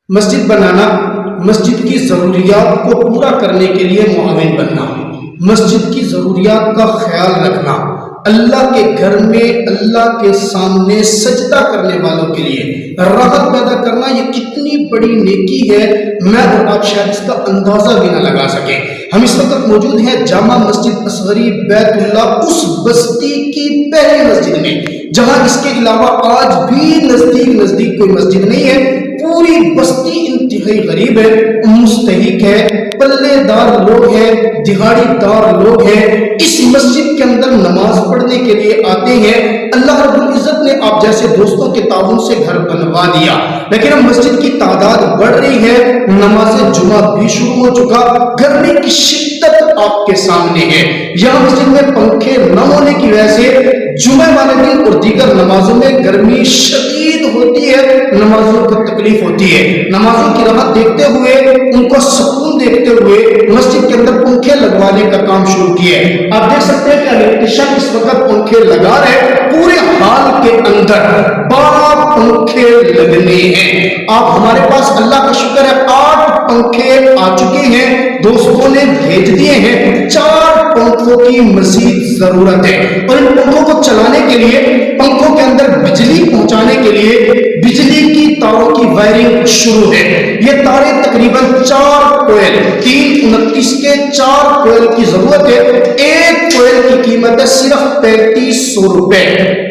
مسجد بنانا، مسجد کی ضروریات کو پورا کرنے کے لیے معاون بننا، مسجد کی ضروریات کا خیال رکھنا، اللہ کے گھر میں اللہ کے سامنے سجدہ کرنے والوں کے لیے راحت پیدا کرنا، یہ کتنی بڑی نیکی ہے میں اور آپ شاید اس کا اندازہ بھی نہ لگا سکیں۔ ہم اس وقت موجود ہیں جامع مسجد اصغری بیت اللہ، اس بستی کی پہلی مسجد میں جہاں اس کے علاوہ آج بھی نزدیک کوئی مسجد نہیں ہے۔ پوری بستی انتہائی غریب ہے، مستحق ہے، پلے دار لوگ ہیں، دہاڑی دار لوگ ہیں، اس مسجد کے اندر نماز پڑھنے کے لیے آتے ہیں۔ اللہ رب العزت نے آپ جیسے دوستوں کے تعاون سے گھر بنوا دیا، لیکن اب مسجد کی تعداد بڑھ رہی ہے، نماز جمعہ بھی شروع ہو چکا، گرمی کی شدت آپ کے سامنے ہے۔ یہاں مسجد میں پنکھے نہ ہونے کی وجہ سے جمعہ والے دن اور دیگر نمازوں میں گرمی شدید ہوتی ہے، نمازوں کو تکلیف ہوتی ہے۔ نمازوں کی راحت دیکھتے ہوئے، ان کو سکون دیکھتے ہوئے مسجد کے اندر پنکھے لگوانے کا کام شروع کیا ہے۔ آپ دیکھ سکتے ہیں کہ الیکٹریشن اس وقت پنکھے لگا رہے، پورے ہال کے اندر 12 پنکھے لگنے ہیں۔ آپ ہمارے پاس اللہ کا شکر ہے 8 پنکھے آ چکے ہیں، دوستوں نے بھیج دیے ہیں، 4 پنکھوں کی مزید ضرورت ہے، اور ان پنکھوں کو چلانے کے لیے، پنکھوں کے اندر بجلی پہنچانے کے لیے بجلی کی تاروں کی وائرنگ شروع ہے۔ یہ تاریں تقریباً 4 کوئل، 329 کے 4 کوئل کی ضرورت ہے۔ ایک کوئل کی قیمت ہے صرف 3500 روپے،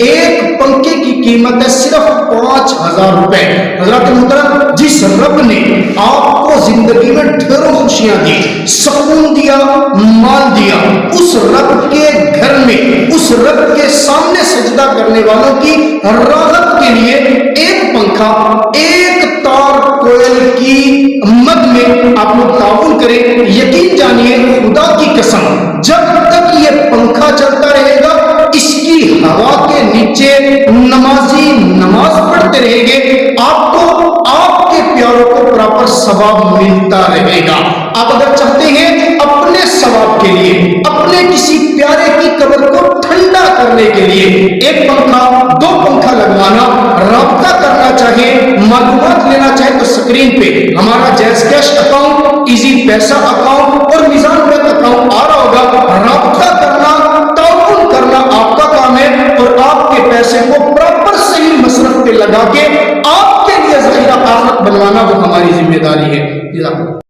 ایک پنکھے کی قیمت ہے صرف 5000 روپے۔ حضرات محترم، جس رب نے آپ کو زندگی میں ڈھیروں خوشیاں دی، سکون دیا، مال دیا، اس رب کے گھر میں، اس رب کے سامنے سجدہ کرنے والوں کی راحت کے لیے ایک پنکھا، ایک تار کوئل کی مد میں آپ لوگ تعاون کریں۔ یقین جانیے خدا کی قسم، جب تک یہ پنکھا چلتا رہے گا، اس کی ہوا کے نیچے نمازی نماز پڑھتے رہیں گے، آپ کو، آپ کے پیاروں کو پراپر ثواب ملتا رہے گا۔ آپ اگر چاہتے ہیں اپنے ثواب کے لیے، اپنے کسی پیارے کی قبر کو ٹھنڈا کرنے کے لیے ایک پنکھا، 2 پنکھا لگوانا، رابطہ کرنا چاہے، معلومات لینا چاہے تو اسکرین پہ ہمارا جیز کیش اکاؤنٹ، ایزی پیسہ اکاؤنٹ اور میزان